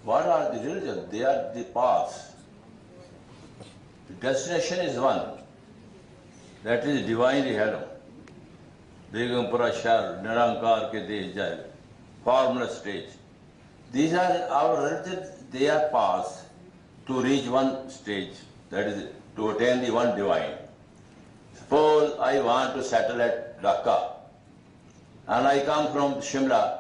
What are the religions? They are the paths. The destination is one. That is divine realm. Begum Purashar, Nirankar ke desh jai, formless stage. These are our religions, they are paths to reach one stage, that is to attain the one divine. Suppose I want to settle at Dhaka and I come from Shimla,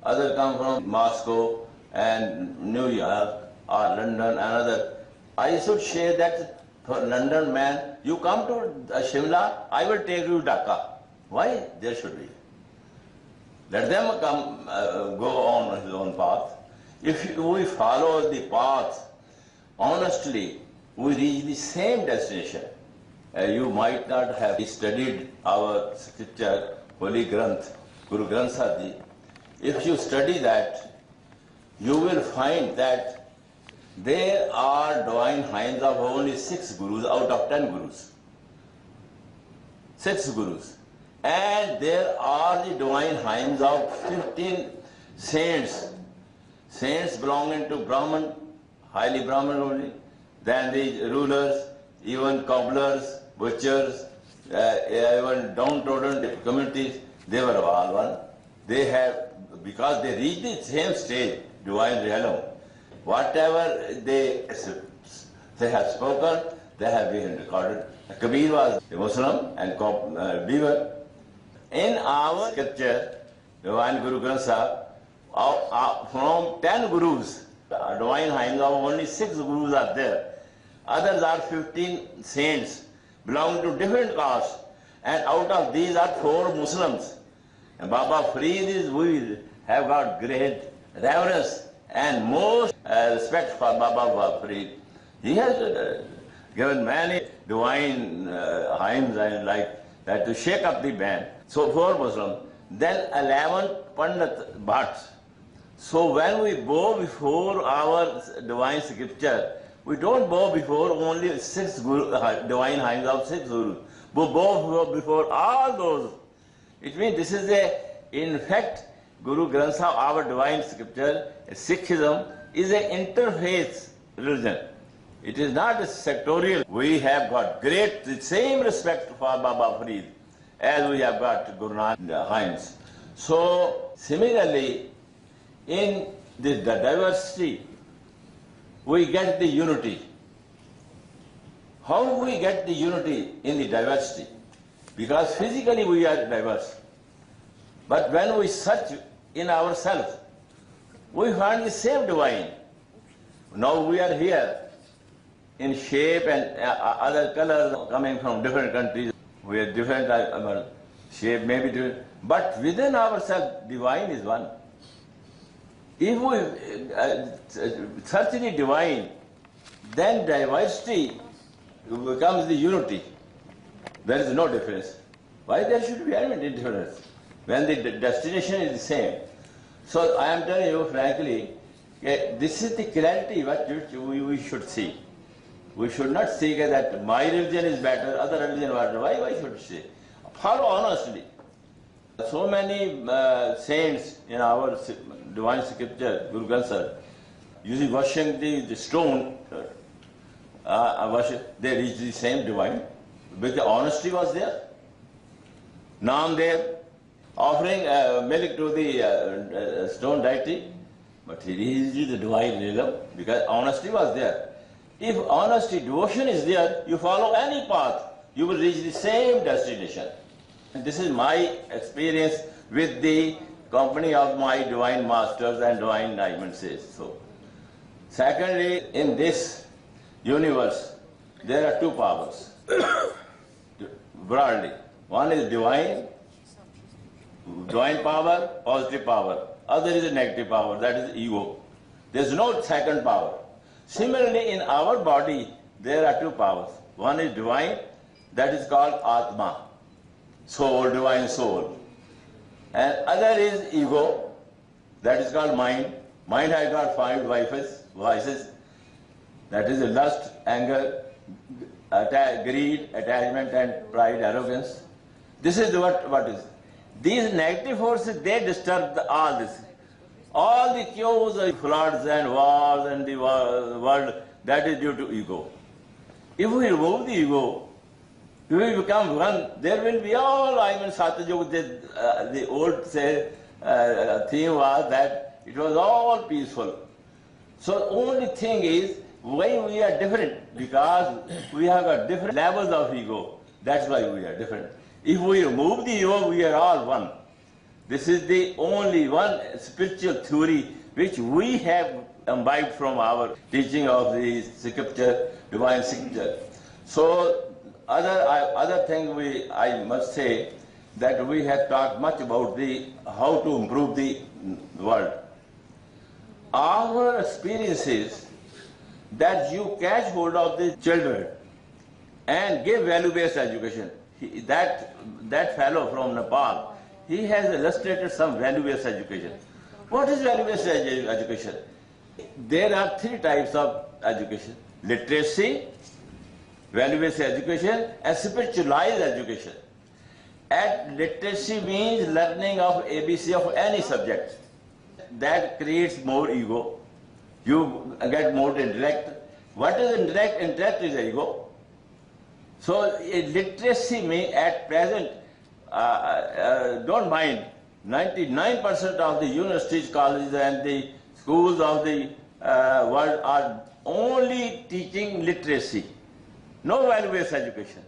others come from Moscow and New York or London and other. I should say that for London man, you come to Shimla, I will take you to Dhaka. Why? There should be. Let them come, go on his own path. If we follow the path honestly, we reach the same destination. You might not have studied our scripture, Holy Granth, Guru Granth Sahib Ji. If you study that, you will find that there are divine hymns of only 6 gurus out of 10 gurus. 6 gurus. And there are the divine hymns of 15 saints. Saints belonging to Brahman, highly Brahman only. Then the rulers, even cobblers, butchers, even downtrodden communities, they were all one. They have, because they reached the same stage, divine realm. Whatever they have spoken, they have been recorded. Kabir was a Muslim and beaver. In our scripture, Divine Guru Granth Sahib, from 10 gurus, divine hymns of only 6 gurus are there. Others are 15 saints, belong to different castes, and out of these are 4 Muslims. And Baba Farid is, we have got great reverence and most respect for Baba Farid. He has given many divine hymns and like that to shake up the band. So 4 Muslims, then 11 Pandit Bhatts. So when we bow before our divine scripture, we don't bow before only 6 divine hymns of 6 gurus. We bow before all those. It means this is in fact, Guru Granth Sahib, our divine scripture, Sikhism, is an interfaith religion. It is not a sectorial. We have got the same respect for Baba Farid as we have got Guru Nanak hymns. So similarly, in the diversity, we get the unity. How do we get the unity in the diversity? Because physically we are diverse. But when we search in ourselves, we find the same divine. Now we are here in shape and other colors coming from different countries. We are different shape, maybe different. But within ourselves, divine is one. If we search the divine, then diversity becomes the unity. There is no difference. Why there should be any difference when the destination is the same? So I am telling you frankly, this is the clarity what we should see. We should not see that my religion is better, other religion is better. Why should we say? Follow honestly. So many saints in our divine scripture, Guru Granth Sahib, using washing the stone, they reached the same divine. Because the honesty was there. Namdev offering milk to the stone deity, but he reached the divine realm because honesty was there. If honesty, devotion is there, you follow any path, you will reach the same destination. And this is my experience with the company of my divine masters and divine diamonds. So, secondly, in this universe, there are 2 powers. Broadly, one is divine power, positive power. Other is a negative power, that is ego. There is no second power. Similarly, in our body, there are 2 powers. One is divine, that is called Atma, soul, divine soul. And other is ego, that is called mind. Mind has got 5 vices, that is lust, anger, greed, attachment, and pride, arrogance. This is what is. These negative forces, they disturb all this. All the chaos of floods and wars and the world, that is due to ego. If we remove the ego, if we become one, there will be all, Satyajug, the old theme was that it was all peaceful. So only thing is, why we are different? Because we have got different levels of ego. That's why we are different. If we remove the ego, we are all one. This is the only one spiritual theory which we have imbibed from our teaching of the scripture, divine scripture. So other thing I must say that we have talked much about how to improve the world. Our experiences that you catch hold of the children and give value-based education. That fellow from Nepal, he has illustrated some value-based education. What is value-based education? There are three types of education: literacy, value-based education, and spiritualized education. And literacy means learning of ABC of any subject. That creates more ego. You get more intellect. What is intellect? Intellect is ego. So literacy may at present, don't mind, 99% of the universities, colleges and the schools of the world are only teaching literacy. No value-based education.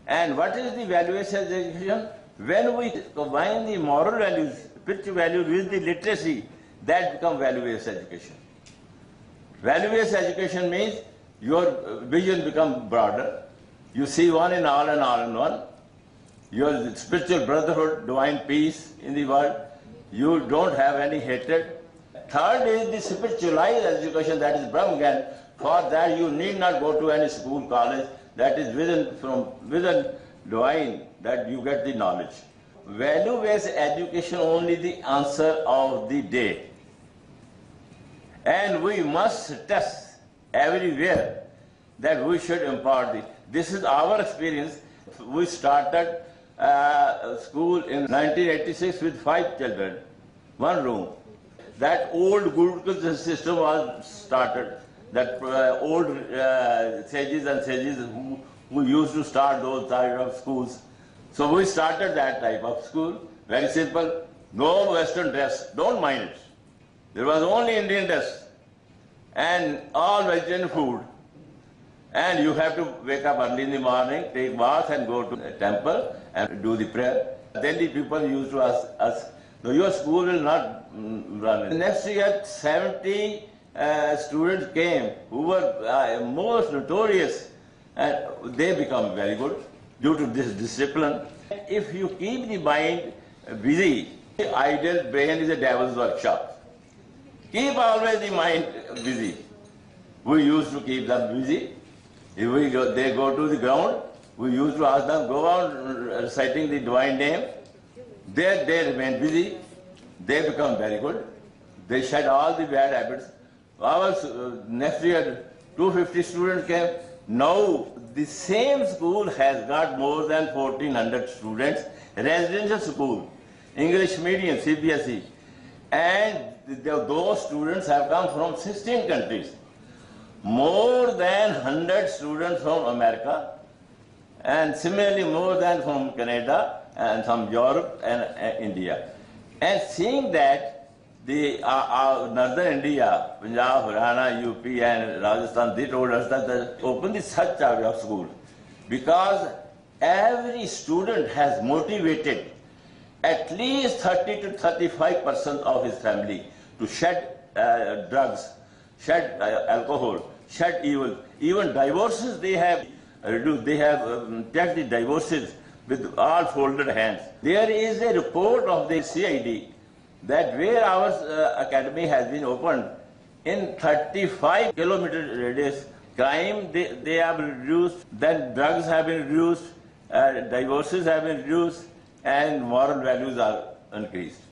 And what is the value-based education? When we combine the moral values, spiritual values with the literacy, that becomes value-based education. Value-based education means your vision becomes broader. You see one in all and all in one. Your spiritual brotherhood, divine peace in the world. You don't have any hatred. Third is the spiritualized education, that is Brahmagyan. For that you need not go to any school, college. That is within divine that you get the knowledge. Value-based education only the answer of the day. And we must test everywhere that we should impart it. This is our experience. We started school in 1986 with 5 children, 1 room. That old Gurukul system was started. That old sages and sages who used to start those type of schools. So we started that type of school. Very simple. No Western dress. Don't mind it. There was only Indian dress and all vegetarian food. And you have to wake up early in the morning, take bath and go to the temple and do the prayer. Then the people used to ask us, no, your school will not run. Next year, 70 students came who were most notorious, and they become very good due to this discipline. If you keep the mind busy, the idle brain is a devil's workshop. Keep always the mind busy. We used to keep them busy. If they go to the ground, we used to ask them, go on reciting the divine name. There they remain busy. They become very good. They shed all the bad habits. Our next year, 250 students came. Now, the same school has got more than 1,400 students, residential school, English medium, CBSE. And those students have come from 16 countries. More than 100 students from America, and similarly more than from Canada and from Europe and India. And seeing that the northern India, Punjab, Haryana, UP and Rajasthan, they told us that they opened such type of school because every student has motivated at least 30 to 35% of his family to shed drugs, shed alcohol, shed evil. Even divorces they have reduced. They have checked the divorces with all folded hands. There is a report of the CID that where our academy has been opened, in 35 kilometer radius, crime they have reduced, then drugs have been reduced, divorces have been reduced, and moral values are increased.